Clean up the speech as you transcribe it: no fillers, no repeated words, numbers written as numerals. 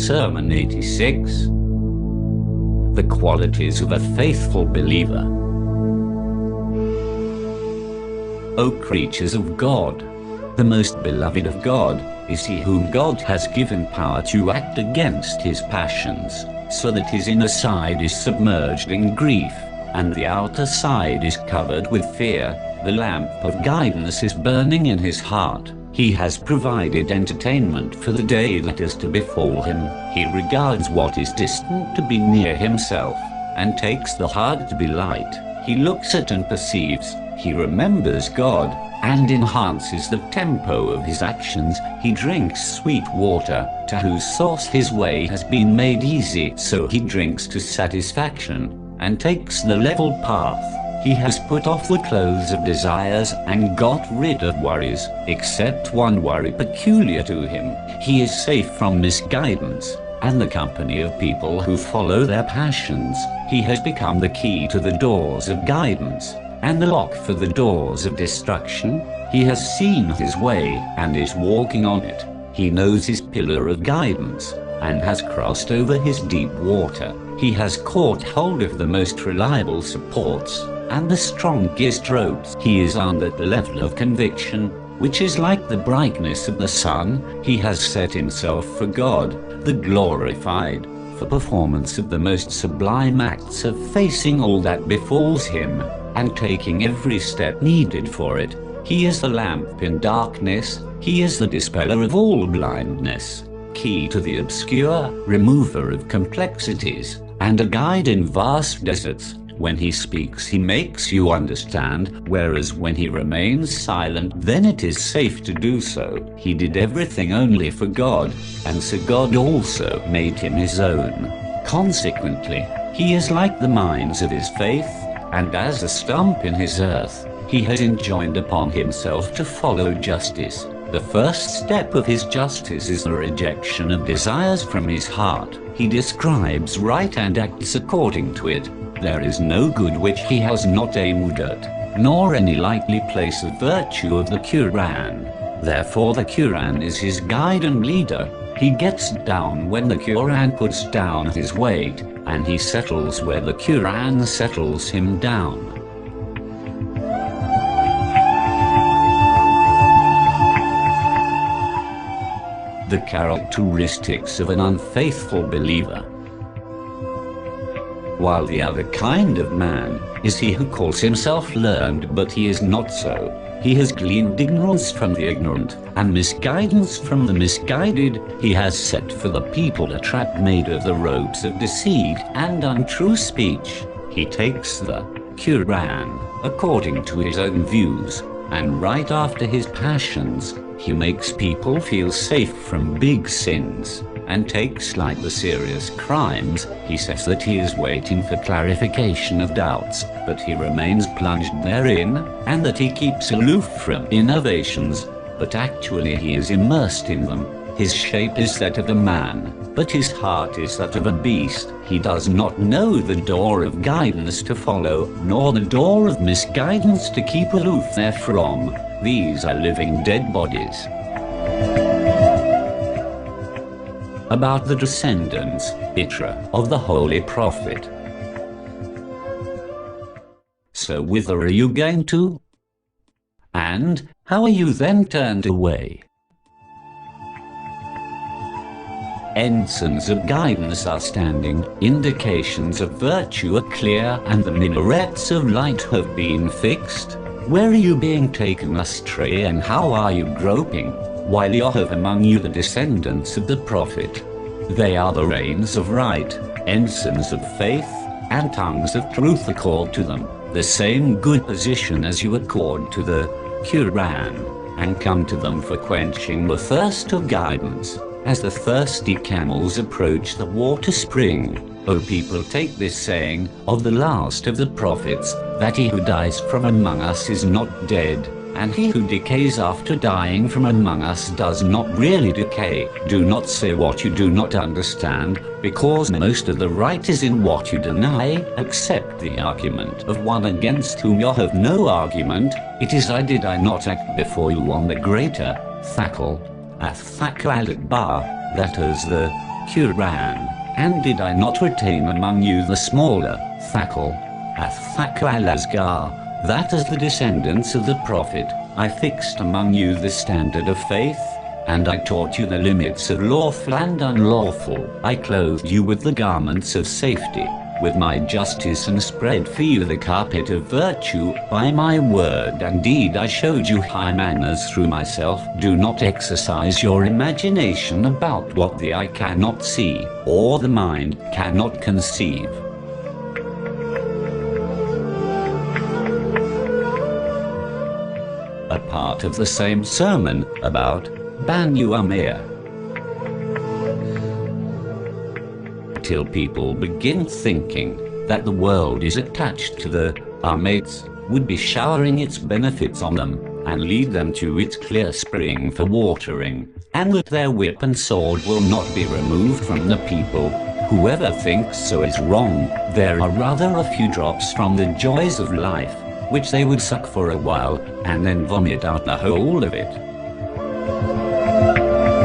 Sermon 86. The qualities of a faithful believer. O creatures of God, the most beloved of God is he whom God has given power to act against his passions, so that his inner side is submerged in grief, and the outer side is covered with fear. The lamp of guidance is burning in his heart. He has provided entertainment for the day that is to befall him. He regards what is distant to be near himself, and takes the hard to be light. He looks at and perceives. He remembers God, and enhances the tempo of his actions. He drinks sweet water, to whose source his way has been made easy. So he drinks to satisfaction, and takes the level path. He has put off the clothes of desires and got rid of worries, except one worry peculiar to him. He is safe from misguidance and the company of people who follow their passions. He has become the key to the doors of guidance and the lock for the doors of destruction. He has seen his way and is walking on it. He knows his pillar of guidance and has crossed over his deep water. He has caught hold of the most reliable supports and the strongest ropes. He is on that level of conviction, which is like the brightness of the sun. He has set himself for God, the glorified, for performance of the most sublime acts of facing all that befalls him, and taking every step needed for it. He is the lamp in darkness. He is the dispeller of all blindness, key to the obscure, remover of complexities, and a guide in vast deserts. When he speaks, he makes you understand, whereas when he remains silent, then it is safe to do so. He did everything only for God, and so God also made him his own. Consequently, he is like the mines of his faith, and as a stump in his earth, he has enjoined upon himself to follow justice. The first step of his justice is the rejection of desires from his heart. He describes right and acts according to it. There is no good which he has not aimed at, nor any likely place of virtue of the Quran. Therefore the Quran is his guide and leader. He gets down when the Quran puts down his weight, and he settles where the Quran settles him down. The characteristics of an unfaithful believer. While the other kind of man is he who calls himself learned, but he is not so. He has gleaned ignorance from the ignorant, and misguidance from the misguided. He has set for the people a trap made of the ropes of deceit and untrue speech. He takes the Quran according to his own views, and right after his passions, he makes people feel safe from big sins, and takes like the serious crimes. He says that he is waiting for clarification of doubts, but he remains plunged therein, and that he keeps aloof from innovations, but actually he is immersed in them. His shape is that of a man, but his heart is that of a beast. He does not know the door of guidance to follow, nor the door of misguidance to keep aloof therefrom. These are living dead bodies. About the descendants, itra, of the Holy Prophet. So whither are you going to? And how are you then turned away? Ensigns of guidance are standing, indications of virtue are clear, and the minarets of light have been fixed. Where are you being taken astray, and how are you groping, while you have among you the descendants of the Prophet? They are the reins of right, ensigns of faith, and tongues of truth accord to them, the same good position as you accord to the Quran, and come to them for quenching the thirst of guidance, as the thirsty camels approach the water spring. O people, take this saying of the last of the prophets, that he who dies from among us is not dead, and he who decays after dying from among us does not really decay. Do not say what you do not understand, because most of the right is in what you deny. Accept the argument of one against whom you have no argument. It is, I did I not act before you on the greater Thakal, Athak al-Akbar, that is the Quran, and did I not retain among you the smaller, Thakal, Athak al-Asgar, that as the descendants of the Prophet, I fixed among you the standard of faith, and I taught you the limits of lawful and unlawful. I clothed you with the garments of safety, with my justice, and spread for you the carpet of virtue by my word and deed. I showed you high manners through myself. Do not exercise your imagination about what the eye cannot see, or the mind cannot conceive. A part of the same sermon about Banu Umayyah. Till people begin thinking that the world is attached to the Umayyads, would be showering its benefits on them, and lead them to its clear spring for watering, and that their whip and sword will not be removed from the people. Whoever thinks so is wrong. There are rather a few drops from the joys of life, which they would suck for a while, and then vomit out the whole of it.